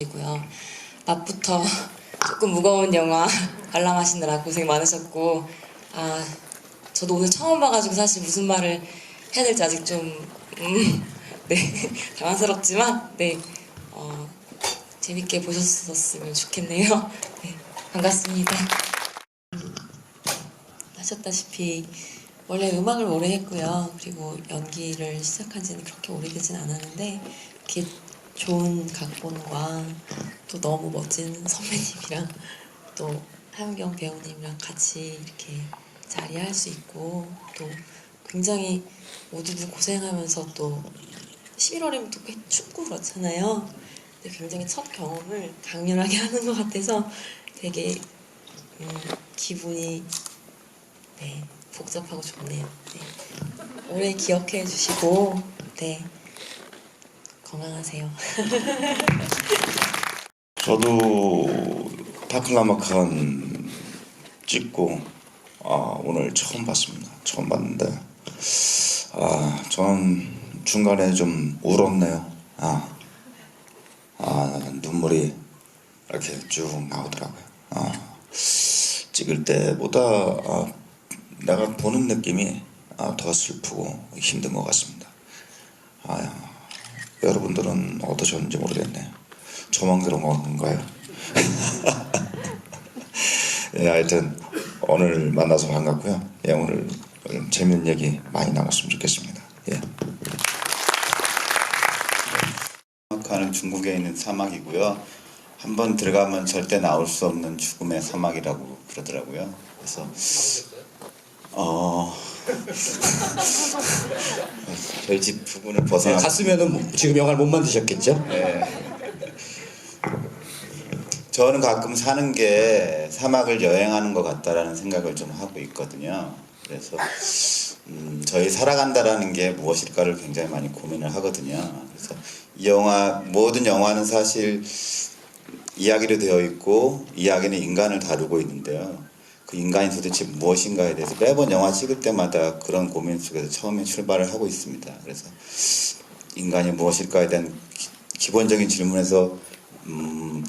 이고요. 낮부터 조금 무거운 영화 관람하시느라 고생 많으셨고, 저도 오늘 처음 봐가지고 사실 무슨 말을 해야 될지 아직 좀 네, 당황스럽지만 재밌게 보셨었으면 좋겠네요. 네, 반갑습니다. 하셨다시피 원래 음악을 오래 했고요. 그리고 연기를 시작한 지는 그렇게 오래되진 않았는데 이렇게 좋은 각본과 또 너무 멋진 선배님이랑 또 하윤경 배우님이랑 같이 이렇게 자리할 수 있고, 또 굉장히 모두들 고생하면서 또 11월이면 또 춥고 그렇잖아요. 근데 굉장히 첫 경험을 강렬하게 하는 것 같아서 되게 기분이 복잡하고 좋네요. 오래 기억해 주시고 건강하세요. 저도 다클라마칸 찍고 오늘 처음 봤습니다. 처음 봤는데 전 중간에 좀 울었네요. 눈물이 이렇게 쭉 나오더라고요. 찍을 때보다 내가 보는 느낌이 더 슬프고 힘든 것 같습니다. 여러분들은 어떠셨는지 모르겠네요. 저만 그런 건가요? 예, 하여튼 오늘 만나서 반갑고요. 예, 오늘 재밌는 얘기 많이 나눴으면 좋겠습니다. 예. 칸은 중국에 있는 사막이고요. 한번 들어가면 절대 나올 수 없는 죽음의 사막이라고 그러더라고요. 그래서 저희 집 부근을 벗어나 갔으면은 지금 영화를 못 만드셨겠죠? 네. 저는 가끔 사는 게 사막을 여행하는 것 같다라는 생각을 좀 하고 있거든요. 그래서 저희 살아간다라는 게 무엇일까를 굉장히 많이 고민을 하거든요. 그래서 이 영화, 모든 영화는 사실 이야기로 되어 있고 이야기는 인간을 다루고 있는데요. 그 인간이 도대체 무엇인가에 대해서 매번 영화 찍을 때마다 그런 고민 속에서 처음에 출발을 하고 있습니다. 그래서 인간이 무엇일까에 대한 기본적인 질문에서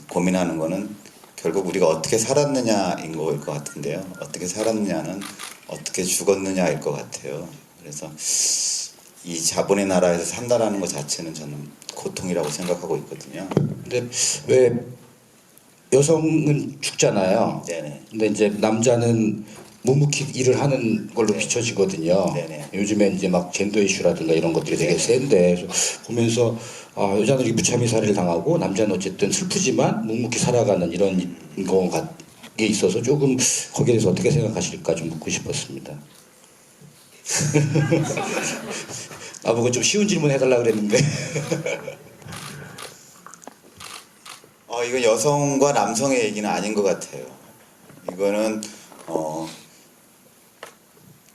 고민하는 거는 결국 우리가 어떻게 살았느냐인 거일 것 같은데요. 어떻게 살았느냐는 어떻게 죽었느냐일 것 같아요. 그래서 이 자본의 나라에서 산다라는 것 자체는 저는 고통이라고 생각하고 있거든요. 근데 왜 여성은 죽잖아요. 네네. 근데 이제 남자는 묵묵히 일을 하는 걸로 네. 비춰지거든요. 네네. 요즘에 이제 막 젠더 이슈라든가 이런 것들이 되게 네네. 센데, 그래서 보면서 여자들이 무참히 살해를 당하고 남자는 어쨌든 슬프지만 묵묵히 살아가는 이런 거에 있어서 조금 거기에 대해서 어떻게 생각하실까 좀 묻고 싶었습니다. 나보고 좀 쉬운 질문 해달라 그랬는데. 이건 여성과 남성의 얘기는 아닌 것 같아요. 이거는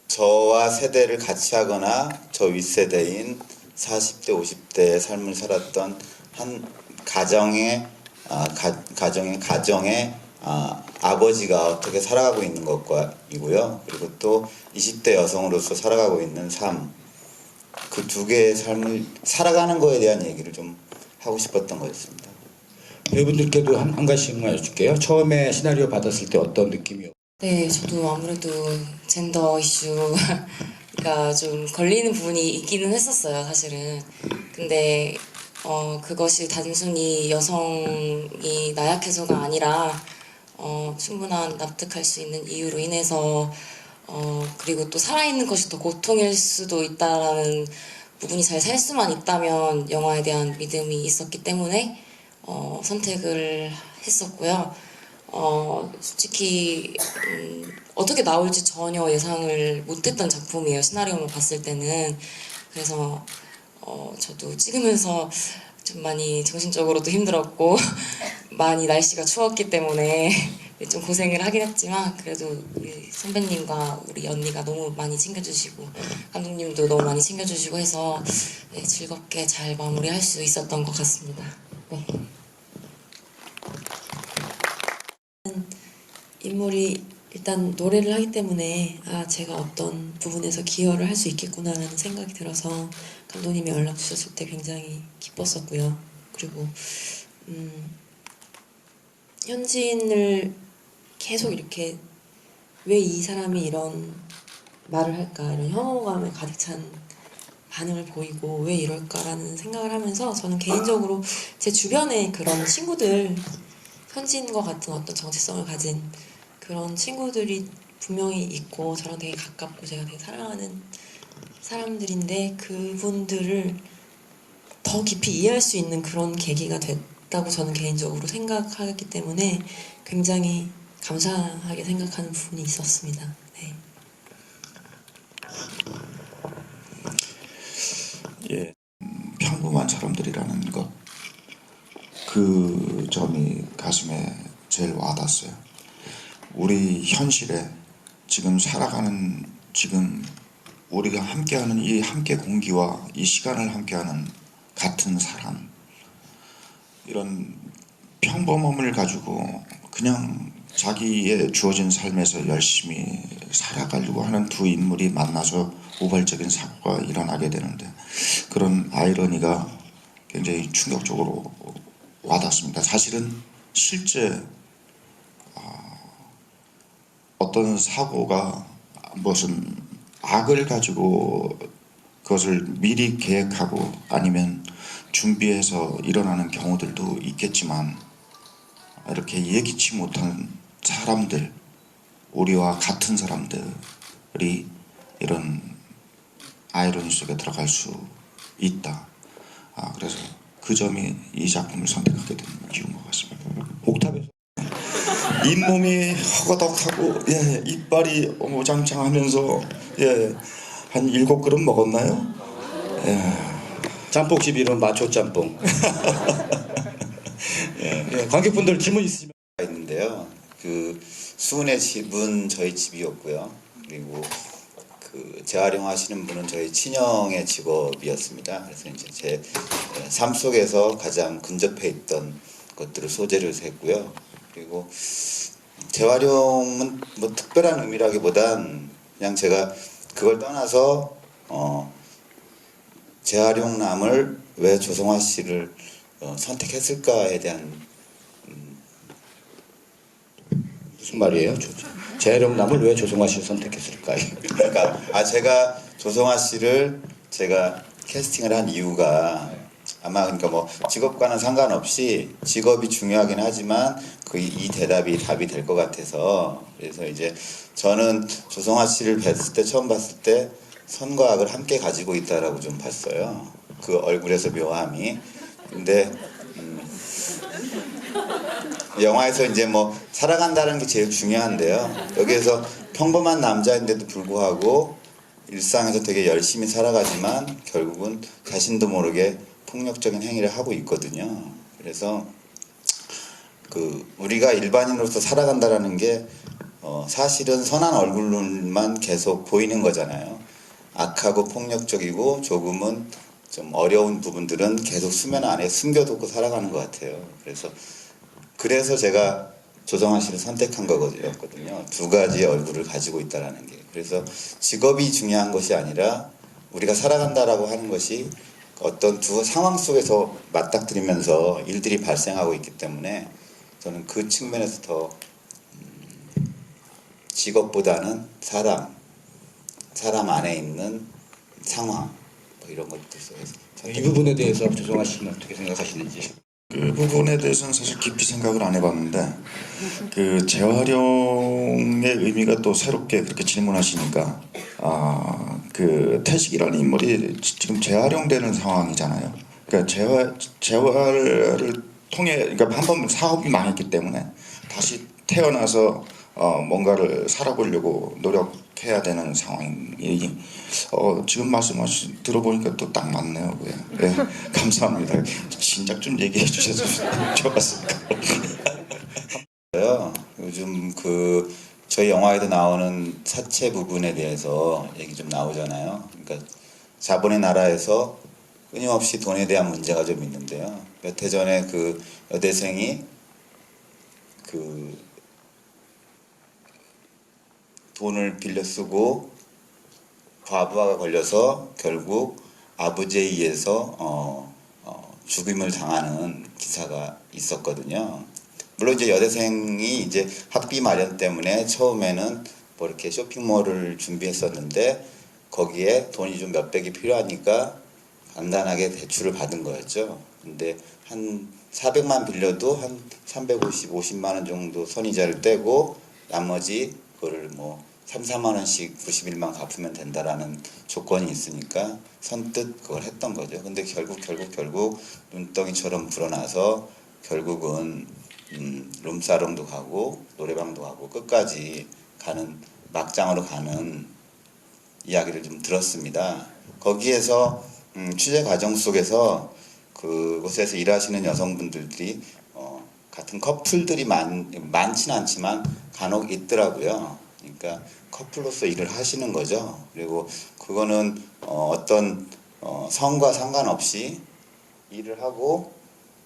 저와 세대를 같이 하거나 저 윗세대인 40대, 50대의 삶을 살았던 한 가정의 아버지가 어떻게 살아가고 있는 것과 이고요. 그리고 또 20대 여성으로서 살아가고 있는 삶, 그 두 개의 삶을 살아가는 거에 대한 얘기를 좀 하고 싶었던 거였습니다. 배우분들께도 한 가지씩만 여쭐게요. 처음에 시나리오 받았을 때 어떤 느낌이요? 네, 저도 아무래도 젠더 이슈가 좀 걸리는 부분이 있기는 했었어요, 사실은. 근데 그것이 단순히 여성이 나약해서가 아니라 충분한 납득할 수 있는 이유로 인해서 그리고 또 살아있는 것이 더 고통일 수도 있다라는 부분이 잘 살 수만 있다면 영화에 대한 믿음이 있었기 때문에 선택을 했었고요. 솔직히 어떻게 나올지 전혀 예상을 못했던 작품이에요. 시나리오만 봤을 때는. 그래서 저도 찍으면서 좀 많이 정신적으로도 힘들었고 많이 날씨가 추웠기 때문에 좀 고생을 하긴 했지만, 그래도 우리 선배님과 우리 언니가 너무 많이 챙겨주시고 감독님도 너무 많이 챙겨주시고 해서 즐겁게 잘 마무리할 수 있었던 것 같습니다. 네. 인물이 일단 노래를 하기 때문에 제가 어떤 부분에서 기여를 할 수 있겠구나라는 생각이 들어서 감독님이 연락 주셨을 때 굉장히 기뻤었고요. 그리고 현진을 계속 이렇게 왜 이 사람이 이런 말을 할까, 이런 혐오감에 가득 찬 반응을 보이고 왜 이럴까라는 생각을 하면서 저는 개인적으로 제 주변에 그런 친구들, 현진과 같은 어떤 정체성을 가진 그런 친구들이 분명히 있고 저랑 되게 가깝고 제가 되게 사랑하는 사람들인데 그분들을 더 깊이 이해할 수 있는 그런 계기가 됐다고 저는 개인적으로 생각하기 때문에 굉장히 감사하게 생각하는 부분이 있었습니다. 네. 예, 평범한 사람들이라는 것, 그 점이 가슴에 제일 와닿았어요. 우리 현실에 지금 살아가는, 지금 우리가 함께하는 이 함께 공기와 이 시간을 함께하는 같은 사람, 이런 평범함을 가지고 그냥 자기의 주어진 삶에서 열심히 살아가려고 하는 두 인물이 만나서 우발적인 사고가 일어나게 되는데, 그런 아이러니가 굉장히 충격적으로 와닿습니다. 사실은 실제 어떤 사고가 무슨 악을 가지고 그것을 미리 계획하고 아니면 준비해서 일어나는 경우들도 있겠지만, 이렇게 예기치 못한 사람들, 우리와 같은 사람들이 이런 아이러니 속에 들어갈 수 있다. 그래서 그 점이 이 작품을 선택하게 된 이유인 것 같습니다. 옥탑에서 잇몸이 허거덕하고, 예, 이빨이 오장창하면서, 예, 한 7그릇 먹었나요? 짬뽕집 이름 마초 짬뽕. 예, 관객분들 질문 있으시면. 있는데요. 그 수은의 집은 저희 집이었고요. 그리고 그 재활용하시는 분은 저희 친형의 직업이었습니다. 그래서 이제 제 삶 속에서 가장 근접해 있던 것들을 소재로 했고요. 그리고 재활용은 뭐 특별한 의미라기보단 그냥 제가 그걸 떠나서 재활용남을 왜 조성화 씨를 선택했을까에 대한 무슨 말이에요? 재활용남을 왜 조성화 씨를 선택했을까요? 그러니까 제가 조성화 씨를 제가 캐스팅을 한 이유가 아마 그러니까 뭐 직업과는 상관없이 직업이 중요하긴 하지만 그 이 대답이 답이 될 것 같아서, 그래서 이제 저는 조성화 씨를 뵀을 때 처음 봤을 때 선과 악을 함께 가지고 있다라고 좀 봤어요. 그 얼굴에서 묘함이. 근데 영화에서 이제 뭐 살아간다는 게 제일 중요한데요. 여기에서 평범한 남자인데도 불구하고 일상에서 되게 열심히 살아가지만 결국은 자신도 모르게 폭력적인 행위를 하고 있거든요. 그래서 그 우리가 일반인으로서 살아간다라는 게 사실은 선한 얼굴만 계속 보이는 거잖아요. 악하고 폭력적이고 조금은 좀 어려운 부분들은 계속 수면 안에 숨겨두고 살아가는 것 같아요. 그래서 제가 조성화 씨를 선택한 거거든요. 두 가지의 얼굴을 가지고 있다라는 게. 그래서 직업이 중요한 것이 아니라 우리가 살아간다라고 하는 것이 어떤 두 상황 속에서 맞닥뜨리면서 일들이 발생하고 있기 때문에 저는 그 측면에서 더 직업보다는 사람 안에 있는 상황 뭐 이런 것들 속에서 이 부분에 대해서 조성화 씨는 어떻게 생각하시는지. 그 부분에 대해서는 사실 깊이 생각을 안 해봤는데, 그 재활용의 의미가 또 새롭게 그렇게 질문하시니까, 그 태식이라는 인물이 지금 재활용되는 상황이잖아요. 그러니까 재활을 통해, 그러니까 한 번 사업이 망했기 때문에 다시 태어나서 뭔가를 살아보려고 노력해야 되는 상황이, 지금 말씀하신 들어보니까 또 딱 맞네요. 네, 감사합니다. 진작 좀 얘기해 주셔서 좋았습니다. 요즘 그 저희 영화에도 나오는 사채 부분에 대해서 얘기 좀 나오잖아요. 그러니까 자본의 나라에서 끊임없이 돈에 대한 문제가 좀 있는데요. 몇 해 전에 그 여대생이 그 돈을 빌려 쓰고 과부하가 걸려서 결국 아버지에 의해서 죽임을 당하는 기사가 있었거든요. 물론 이제 여대생이 이제 학비 마련 때문에 처음에는 뭐 이렇게 쇼핑몰을 준비했었는데 거기에 돈이 좀 몇백이 필요하니까 간단하게 대출을 받은 거였죠. 근데 한 400만 빌려도 한 350, 50만 원 정도 선이자를 떼고 나머지 그거를 뭐 3, 4만 원씩 90일만 갚으면 된다라는 조건이 있으니까 선뜻 그걸 했던 거죠. 근데 결국 눈덩이처럼 불어나서 결국은 룸사롱도 가고 노래방도 가고 끝까지 가는 막장으로 가는 이야기를 좀 들었습니다. 거기에서 취재 과정 속에서 그곳에서 일하시는 여성분들이 같은 커플들이 많지는 않지만 간혹 있더라고요. 그러니까 커플로서 일을 하시는 거죠. 그리고 그거는 어떤 성과 상관없이 일을 하고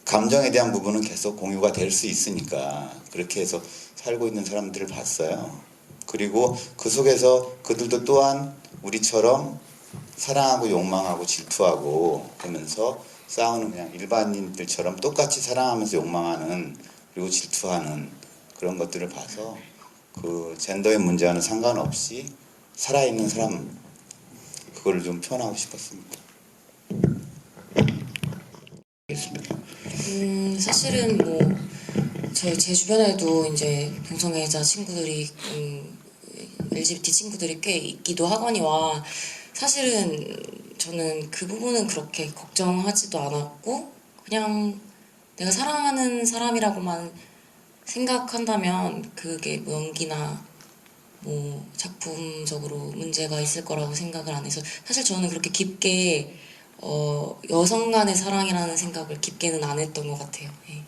감정에 대한 부분은 계속 공유가 될 수 있으니까 그렇게 해서 살고 있는 사람들을 봤어요. 그리고 그 속에서 그들도 또한 우리처럼 사랑하고 욕망하고 질투하고 하면서 싸우는 그냥 일반인들처럼 똑같이 사랑하면서 욕망하는 그리고 질투하는 그런 것들을 봐서 그 젠더의 문제와는 상관없이 살아있는 사람 그거를 좀 표현하고 싶었습니다. 알겠습니다. 사실은 뭐 제 주변에도 이제 동성애자 친구들이 LGBT 친구들이 꽤 있기도 하거니와 사실은 저는 그 부분은 그렇게 걱정하지도 않았고 그냥 내가 사랑하는 사람이라고만 생각한다면 그게 뭐 연기나 뭐 작품적으로 문제가 있을 거라고 생각을 안 해서 사실 저는 그렇게 깊게 여성 간의 사랑이라는 생각을 깊게는 안 했던 것 같아요. 예.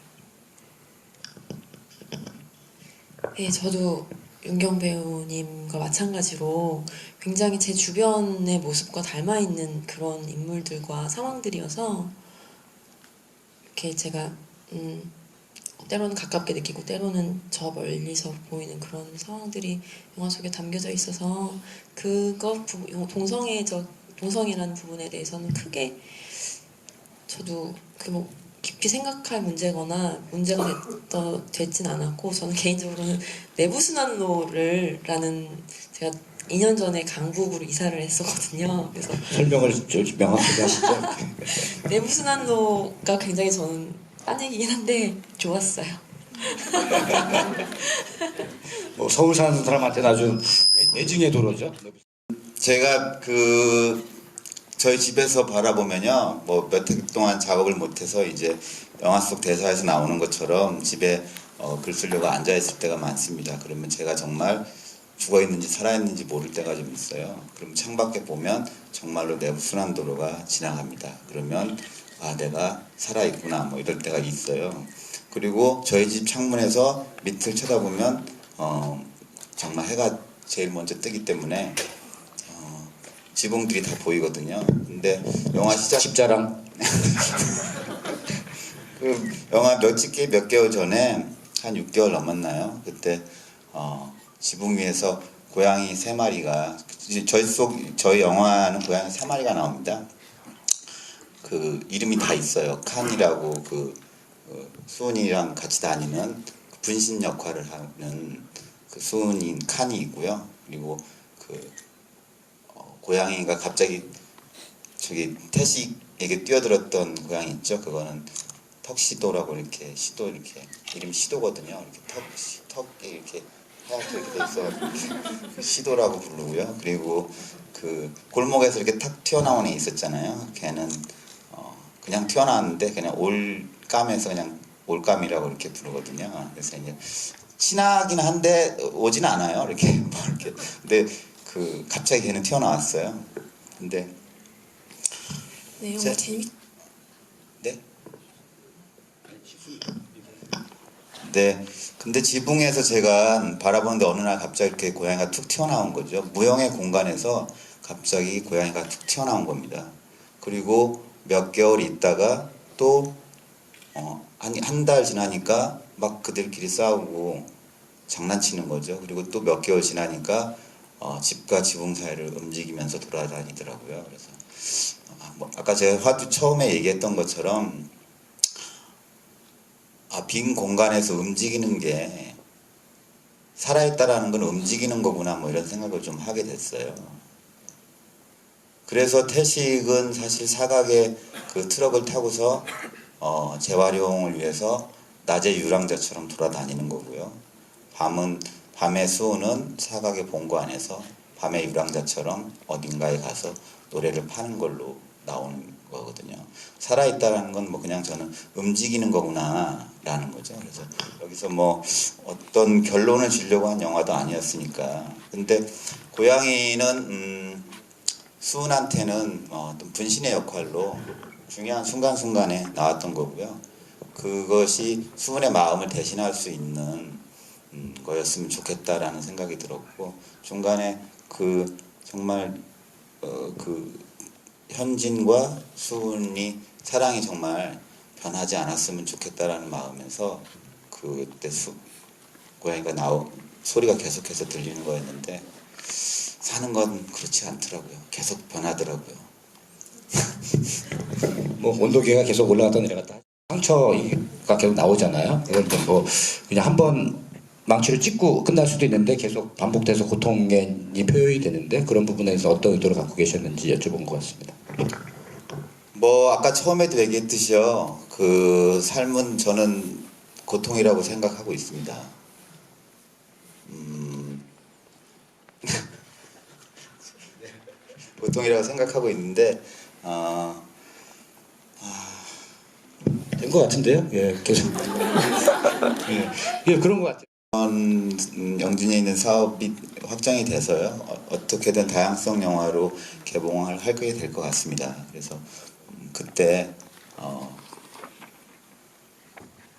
네, 저도 윤경 배우님과 마찬가지로 굉장히 제 주변의 모습과 닮아 있는 그런 인물들과 상황들이어서 이렇게 제가 때로는 가깝게 느끼고 때로는 저 멀리서 보이는 그런 상황들이 영화 속에 담겨져 있어서 동성애라는 부분에 대해서는 크게 저도 뭐 깊이 생각할 문제거나 문제가 됐진 않았고 저는 개인적으로는 내부순환로라는 제가 2년 전에 강북으로 이사를 했었거든요. 그래서 설명을 좀 명확하게 하시죠. 내부순환로가 굉장히 저는 딴 얘기긴 한데 좋았어요. 뭐 서울 사는 사람한테는 아주 애증의 도로죠. 제가 저희 집에서 바라보면요, 뭐 몇 해 동안 작업을 못해서 이제 영화 속 대사에서 나오는 것처럼 집에 글 쓰려고 앉아 있을 때가 많습니다. 그러면 제가 정말 죽어 있는지 살아 있는지 모를 때가 좀 있어요. 그럼 창밖에 보면 정말로 내부순환도로가 지나갑니다. 그러면 아 내가 살아 있구나 뭐 이럴 때가 있어요. 그리고 저희 집 창문에서 밑을 쳐다보면 정말 해가 제일 먼저 뜨기 때문에 지붕들이 다 보이거든요. 근데 영화 시작 집자랑 그 영화 몇 개월 전에 한 6개월 넘었나요? 그때 지붕 위에서 고양이 3마리가 저희 영화는 고양이 3마리가 나옵니다. 그 이름이 다 있어요. 칸이라고 수은이랑 같이 다니는 분신 역할을 하는 그 수은인 칸이 있고요. 그리고 고양이가 갑자기 저기 태식에게 뛰어들었던 고양이 있죠. 그거는 턱시도라고 이렇게 이름이 시도거든요. 이렇게 턱에 이렇게 하얗게 이렇게 돼 있어 시도라고 부르고요. 그리고 그 골목에서 이렇게 탁 튀어나온 애 있었잖아요. 걔는 그냥 튀어나왔는데 그냥 올감에서 그냥 올감이라고 이렇게 부르거든요. 그래서 이제 친하긴 한데 오진 않아요. 이렇게 뭐 이렇게 근데 갑자기 걔는 튀어나왔어요. 근데 네, 영화 네? 네. 근데 지붕에서 제가 바라보는데 어느 날 갑자기 이렇게 고양이가 툭 튀어나온 거죠. 무형의 공간에서 갑자기 고양이가 툭 튀어나온 겁니다. 그리고 몇 개월 있다가 또 한 달 지나니까 막 그들끼리 싸우고 장난치는 거죠. 그리고 또 몇 개월 지나니까 집과 지붕 사이를 움직이면서 돌아다니더라고요. 그래서 아까 제가 처음에 얘기했던 것처럼 빈 공간에서 움직이는 게 살아있다라는 건 움직이는 거구나 뭐 이런 생각을 좀 하게 됐어요. 그래서 태식은 사실 사각의 그 트럭을 타고서 재활용을 위해서 낮에 유랑자처럼 돌아다니는 거고요. 밤의 수호는 사각의 본고 안에서 밤의 유랑자처럼 어딘가에 가서 노래를 파는 걸로 나오는 거거든요. 살아있다라는 건 뭐 그냥 저는 움직이는 거구나라는 거죠. 그래서 여기서 뭐 어떤 결론을 주려고 한 영화도 아니었으니까. 근데 고양이는 수은한테는 어떤 분신의 역할로 중요한 순간순간에 나왔던 거고요. 그것이 수은의 마음을 대신할 수 있는 거였으면 좋겠다라는 생각이 들었고, 중간에 그 정말 그 현진과 수은이 사랑이 정말 변하지 않았으면 좋겠다라는 마음에서 그때 고양이가 소리가 계속해서 들리는 거였는데, 사는 건 그렇지 않더라고요. 계속 변하더라고요. 뭐 온도계가 계속 올라갔다 내려갔다. 상처가 계속 나오잖아요. 그건 뭐 그냥 한번 망치를 찍고 끝날 수도 있는데 계속 반복돼서 고통이 표현이 되는데, 그런 부분에서 어떤 의도를 갖고 계셨는지 여쭤본 것 같습니다. 뭐 아까 처음에도 얘기했듯이요. 그 삶은 저는 고통이라고 생각하고 있습니다. 고통이라고 생각하고 있는데 된 것 같은데요? 예, 계속. 예, 그런 것 같아요. 영진에 있는 사업이 확장이 돼서요. 어떻게든 다양성 영화로 개봉을 하게 될 것 같습니다. 그래서 그때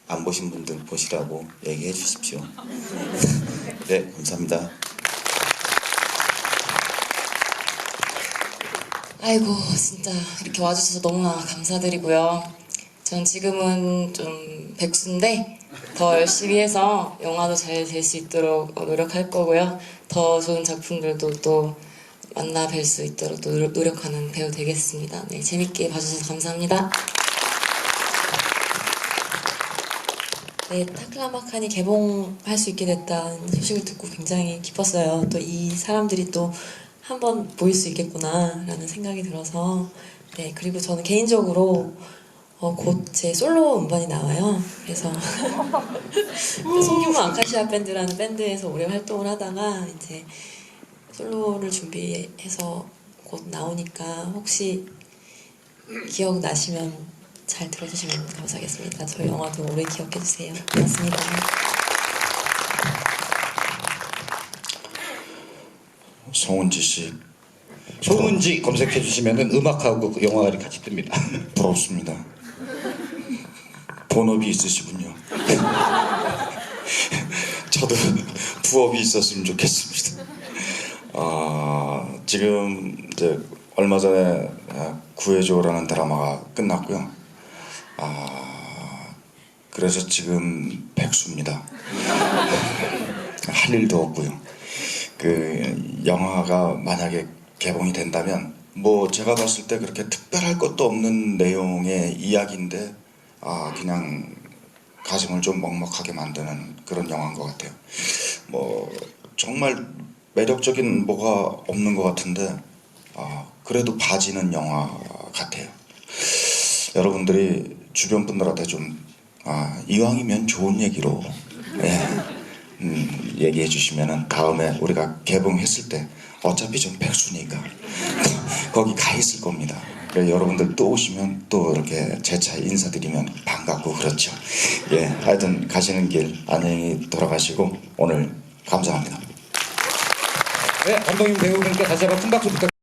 안 보신 분들 보시라고 얘기해 주십시오. 네, 감사합니다. 아이고, 진짜 이렇게 와주셔서 너무나 감사드리고요. 전 지금은 좀 백수인데 더 열심히 해서 영화도 잘 될 수 있도록 노력할 거고요. 더 좋은 작품들도 또 만나 뵐 수 있도록 또 노력하는 배우 되겠습니다. 네, 재밌게 봐주셔서 감사합니다. 네, 타클라마칸이 개봉할 수 있게 됐다는 소식을 듣고 굉장히 기뻤어요. 또 이 사람들이 또 한 번 보일 수 있겠구나라는 생각이 들어서, 네, 그리고 저는 개인적으로 곧 제 솔로 음반이 나와요. 그래서 송규모 아카시아 밴드라는 밴드에서 오래 활동을 하다가 이제 솔로를 준비해서 곧 나오니까 혹시 기억나시면 잘 들어주시면 감사하겠습니다. 저희 영화도 오래 기억해주세요. 고맙습니다. 송은지 씨 송은지 검색해 주시면은 음악하고 그 영화가 같이 뜹니다. 부럽습니다. 본업이 있으시군요. 저도 부업이 있었으면 좋겠습니다. 지금 이제 얼마 전에 구해줘라는 드라마가 끝났고요. 그래서 지금 백수입니다. 할 일도 없고요. 그 영화가 만약에 개봉이 된다면 뭐 제가 봤을 때 그렇게 특별할 것도 없는 내용의 이야기인데 그냥 가슴을 좀 먹먹하게 만드는 그런 영화인 것 같아요. 뭐 정말 매력적인 뭐가 없는 것 같은데 그래도 봐지는 영화 같아요. 여러분들이 주변 분들한테 좀 이왕이면 좋은 얘기로 얘기해 주시면은 다음에 우리가 개봉했을 때 어차피 좀 백수니까 거기 가 있을 겁니다. 그래서 여러분들 또 오시면 또 이렇게 재차 인사드리면 반갑고 그렇죠. 예, 하여튼 가시는 길 안녕히 돌아가시고 오늘 감사합니다. 네, 감독님 배우분께 다시 한번 큰 박수 부탁드립니다.